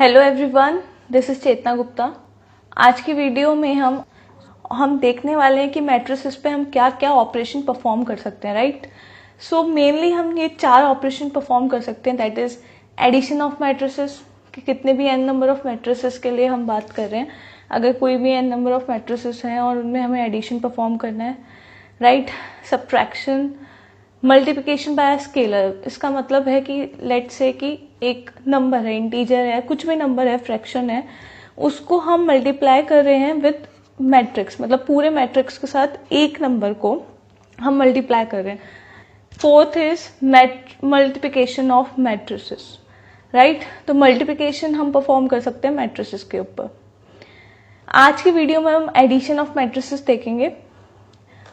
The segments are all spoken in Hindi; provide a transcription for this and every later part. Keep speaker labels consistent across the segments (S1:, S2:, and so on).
S1: हेलो एवरीवन, दिस इज चेतना गुप्ता। आज की वीडियो में हम देखने वाले हैं कि मैट्रिसेस पे हम क्या क्या ऑपरेशन परफॉर्म कर सकते हैं, राइट। सो मेनली हम ये 4 ऑपरेशन परफॉर्म कर सकते हैं, that is addition of matrices, कि कितने भी n नंबर ऑफ मैट्रिसेस के लिए हम बात कर रहे हैं। अगर कोई भी n नंबर ऑफ मैट्रिसेस हैं और उनमें हमें एडिशन परफॉर्म करना है, right. Subtraction, multiplication bye scalar, इसका मतलब है कि लेट से कि एक नंबर है, इंटीजर है, कुछ भी नंबर है, फ्रैक्शन है, उसको हम मल्टीप्लाई कर रहे हैं विद मैट्रिक्स, मतलब पूरे मैट्रिक्स के साथ एक नंबर को हम मल्टीप्लाई कर रहे हैं। Fourth is multiplication of matrices, right. तो मल्टीप्लिकेशन हम परफॉर्म कर सकते हैं मैट्रिसेस के ऊपर। आज की वीडियो में हम एडिशन ऑफ मैट्रिसेस देखेंगे,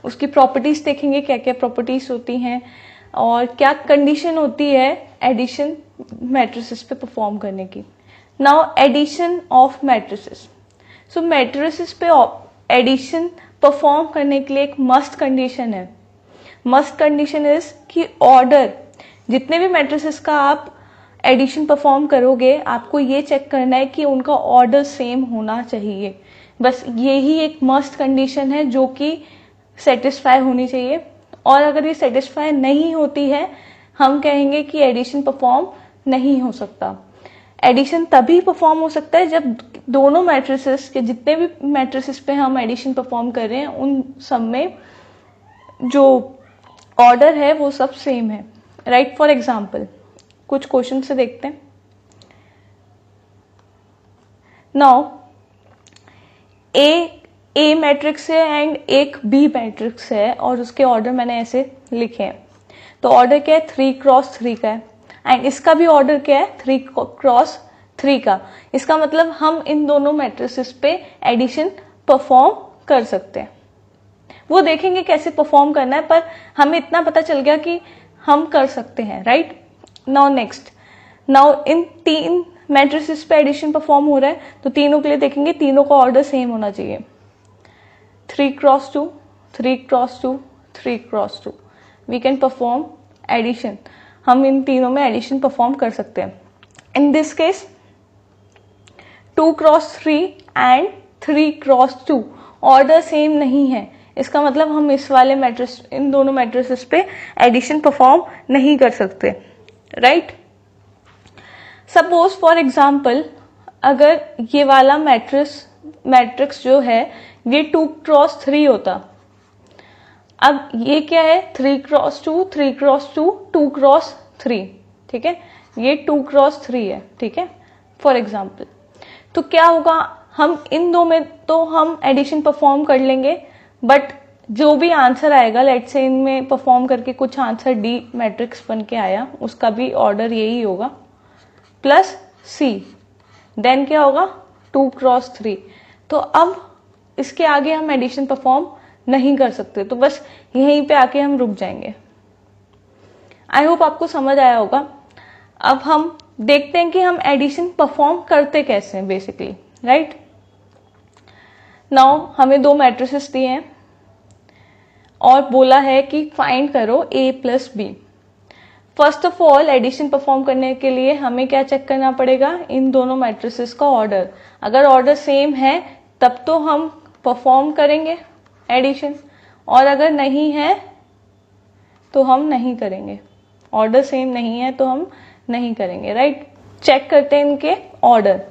S1: उसकी प्रॉपर्टीज देखेंगे, क्या क्या प्रॉपर्टीज होती हैं और क्या कंडीशन होती है एडिशन मैट्रिसेस पे परफॉर्म करने की। Now addition of matrices. So matrices पे एडिशन परफॉर्म करने के लिए एक मस्ट कंडीशन है। मस्ट कंडीशन इज कि ऑर्डर, जितने भी मैट्रिसेस का आप एडिशन परफॉर्म करोगे, आपको ये चेक करना है कि उनका ऑर्डर सेम होना चाहिए। बस यही एक मस्ट कंडीशन है जो कि सेटिस्फाई होनी चाहिए, और अगर ये सेटिस्फाई नहीं होती है, हम कहेंगे कि एडिशन परफॉर्म नहीं हो सकता। एडिशन तभी परफॉर्म हो सकता है जब दोनों मैट्रिसेस के, जितने भी मैट्रिसेस पे हम एडिशन परफॉर्म कर रहे हैं, उन सब में जो ऑर्डर है वो सब सेम है, राइट। फॉर एग्जाम्पल कुछ क्वेश्चन से देखते हैं। नाउ ए मैट्रिक्स है एंड एक बी मैट्रिक्स है और उसके ऑर्डर मैंने ऐसे लिखे हैं। तो ऑर्डर क्या है, 3x3 का है, एंड इसका भी ऑर्डर क्या है, 3x3 का। इसका मतलब हम इन दोनों मैट्रिसेस पे एडिशन परफॉर्म कर सकते हैं। वो देखेंगे कैसे परफॉर्म करना है, पर हमें इतना पता चल गया कि हम कर सकते हैं, right. Now next, now in 3 matrices पे एडिशन परफॉर्म हो रहा है, तो तीनों के लिए देखेंगे, तीनों का ऑर्डर सेम होना चाहिए। 3x2, 3x2, 3x2, we can perform addition. हम इन तीनों में एडिशन परफॉर्म कर सकते हैं। In this case 2x3 and 3x2 order same नहीं है, इसका मतलब हम इस वाले मैट्रिस, इन दोनों मैट्रिसेस पे एडिशन परफॉर्म नहीं कर सकते, राइट। सपोज फॉर एग्जाम्पल, अगर ये वाला मैट्रिक्स जो है ये 2x3 होता। अब ये क्या है, 3x2, 3x2, 2x3, ठीक है, ये 2x3 है, ठीक है, फॉर एग्जाम्पल। तो क्या होगा, हम इन दो में तो हम एडिशन परफॉर्म कर लेंगे, बट जो भी आंसर आएगा, लेट से इनमें परफॉर्म करके कुछ आंसर डी मैट्रिक्स बन के आया, उसका भी ऑर्डर यही होगा, प्लस सी, देन क्या होगा, 2x3। तो अब इसके आगे हम एडिशन परफॉर्म नहीं कर सकते, तो बस यहीं पे आके हम रुक जाएंगे। आई होप आपको समझ आया होगा। अब हम देखते हैं कि हम एडिशन परफॉर्म करते कैसे हैं बेसिकली, राइट। नाउ हमें 2 मैट्रिसेस दिए हैं और बोला है कि फाइंड करो a plus B. First of all addition perform करने के लिए हमें क्या चेक करना पड़ेगा, इन दोनों मैट्रिसेस का ऑर्डर। अगर ऑर्डर सेम है तब तो हम परफॉर्म करेंगे एडिशन, और अगर नहीं है तो हम नहीं करेंगे। ऑर्डर सेम नहीं है तो हम नहीं करेंगे, राइट। चेक करते हैं इनके ऑर्डर,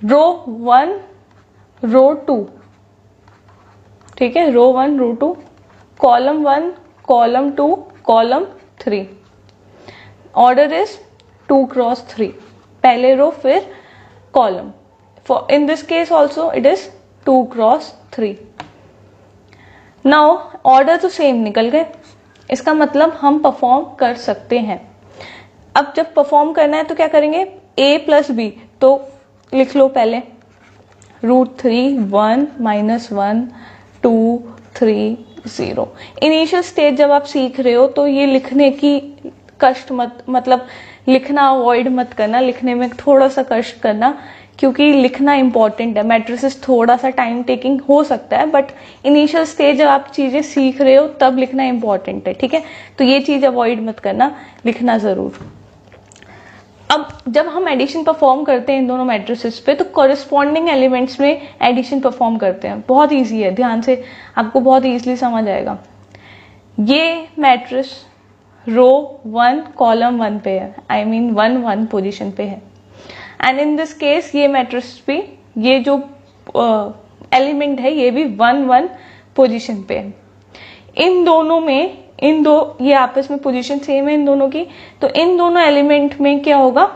S1: रो 1, रो 2, ठीक है, रो 1, रो 2, column 1, column 2, column 3। Order is 2x3, पहले रो फिर column. For in this case also it is 2x3। Now order तो सेम निकल गए, इसका मतलब हम परफॉर्म कर सकते हैं। अब जब परफॉर्म करना है तो क्या करेंगे, a प्लस बी, तो लिख लो पहले, √3, 1, -1, 2, 3, 0। इनिशियल स्टेज जब आप सीख रहे हो तो ये लिखने की कष्ट मत, मतलब लिखना अवॉइड मत करना, लिखने में थोड़ा सा कष्ट करना, क्योंकि लिखना इंपॉर्टेंट है। मैट्रिसेस थोड़ा सा टाइम टेकिंग हो सकता है, बट इनिशियल स्टेज जब आप चीजें सीख रहे हो तब लिखना इंपॉर्टेंट है, ठीक है। तो ये चीज अवॉइड मत करना, लिखना जरूर। अब जब हम एडिशन परफॉर्म करते हैं इन दोनों मैट्रिसेस पे, तो कॉरेस्पॉन्डिंग एलिमेंट्स में एडिशन परफॉर्म करते हैं। बहुत इजी है, ध्यान से आपको बहुत इजीली समझ आएगा। ये मैट्रिक्स रो 1 कॉलम 1 पे है, आई मीन 1 1 पोजीशन पे है। एंड इन दिस केस ये मैट्रिक्स भी, ये जो एलिमेंट है ये भी 1 1 पोजीशन पे है। इन दोनों में ये आपस में पोजीशन सेम है इन दोनों की, तो इन दोनों एलिमेंट में क्या होगा,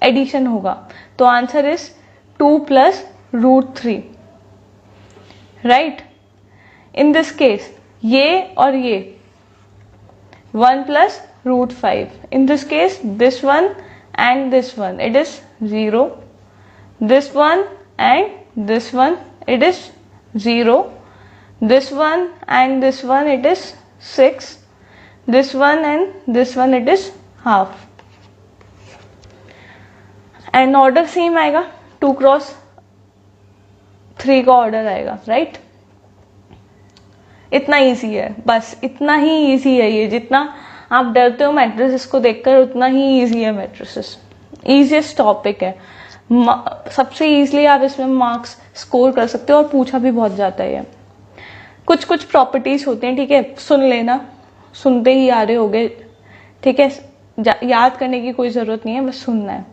S1: एडिशन होगा। तो answer is 2 + √3, right. In this case ये और ये 1 + √5. In this case, this one and this one, it is 0. This one and this one, it is 0. This one and this one, it is 6. This one and this one, it is half. And order same आएगा, 2 × 3 का ऑर्डर आएगा, राइट। इतना इजी है, बस इतना ही इजी है ये। जितना आप डरते हो मैट्रिसेस को देखकर, उतना ही इजी है मैट्रिसेस। इजीएस्ट टॉपिक है, सबसे इजीली आप इसमें मार्क्स स्कोर कर सकते हो और पूछा भी बहुत जाता है। कुछ कुछ प्रॉपर्टीज होते हैं, ठीक है, सुन लेना, सुनते ही आ रहे होगे, ठीक है, याद करने की कोई जरूरत नहीं है, बस सुनना है।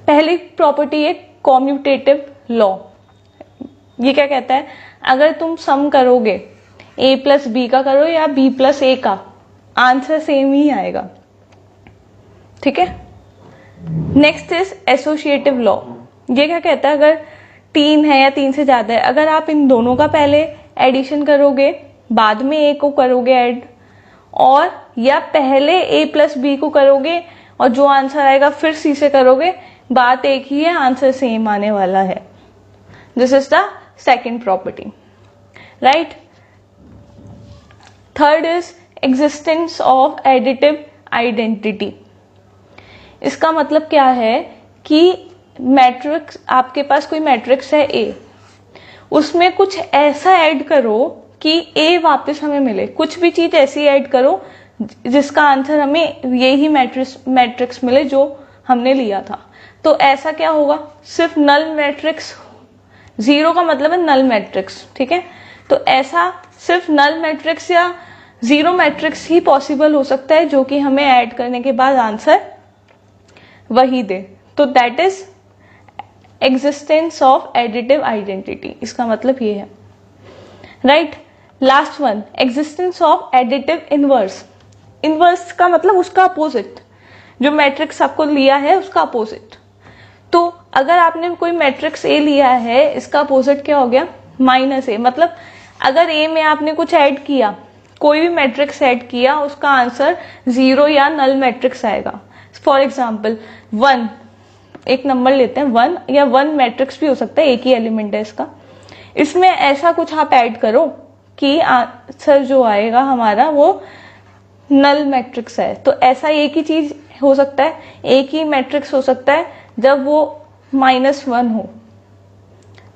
S1: पहली प्रॉपर्टी है कॉम्यूटेटिव लॉ। ये क्या कहता है, अगर तुम सम करोगे a + b का करो या b + a का, आंसर सेम ही आएगा, ठीक है। Next is associative law. ये क्या कहता है, अगर 3 है या 3 से ज्यादा है, अगर आप इन दोनों का पहले एडिशन करोगे, बाद में a को करोगे ऐड, और या पहले a + b को करोगे और जो आंसर आएगा फिर c से करोगे, बात एक ही है, आंसर सेम आने वाला है। This is the second property, right. Third is existence of additive identity. इसका मतलब क्या है कि मैट्रिक्स, आपके पास कोई मैट्रिक्स है A, उसमें कुछ ऐसा ऐड करो कि A वापस हमें मिले। कुछ भी चीज ऐसी ऐड करो जिसका आंसर हमें यही मैट्रिक्स मिले जो हमने लिया था। तो ऐसा क्या होगा, सिर्फ नल मैट्रिक्स, 0 का मतलब है नल मैट्रिक्स, ठीक है। तो ऐसा सिर्फ नल मैट्रिक्स या 0 मैट्रिक्स ही पॉसिबल हो सकता है जो कि हमें ऐड करने के बाद आंसर वही दे। तो that is existence of additive identity. इसका मतलब ये है, right. Last one, existence of additive inverse. Inverse का मतलब उसका अपोजिट, जो मैट्रिक्स आपको लिया है उसका अपोजिट। तो अगर आपने कोई मैट्रिक्स ए लिया है, इसका अपोजिट क्या हो गया, -a। मतलब अगर ए में आपने कुछ ऐड किया, कोई भी मैट्रिक्स ऐड किया, उसका आंसर 0 या नल मैट्रिक्स आएगा। फॉर एग्जाम्पल 1, एक नंबर लेते हैं 1, या 1 मैट्रिक्स भी हो सकता है, एक ही एलिमेंट है इसका। इसमें ऐसा कुछ आप ऐड करो कि आंसर जो आएगा हमारा वो नल मैट्रिक्स है। तो ऐसा एक ही चीज हो सकता है, एक ही मैट्रिक्स हो सकता है जब वो -1 हो,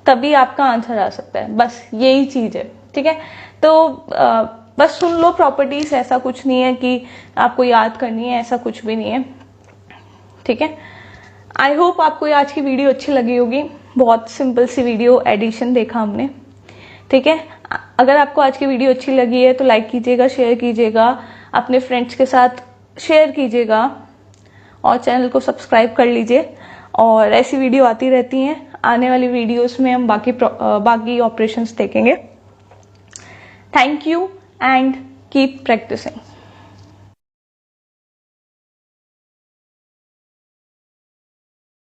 S1: तभी आपका आंसर आ सकता है। बस यही चीज है, ठीक है। तो बस सुन लो प्रॉपर्टीज, ऐसा कुछ नहीं है कि आपको याद करनी है, ऐसा कुछ भी नहीं है, ठीक है। आई होप आपको आज की वीडियो अच्छी लगी होगी। बहुत सिंपल सी वीडियो, एडिशन देखा हमने, ठीक है। अगर आपको आज की वीडियो अच्छी लगी है तो लाइक कीजिएगा, शेयर कीजिएगा, अपने फ्रेंड्स के साथ शेयर कीजिएगा और चैनल को सब्सक्राइब कर लीजिए। और ऐसी वीडियो आती रहती हैं, आने वाली वीडियोस में हम बाकी ऑपरेशंस देखेंगे। Thank you and keep practising.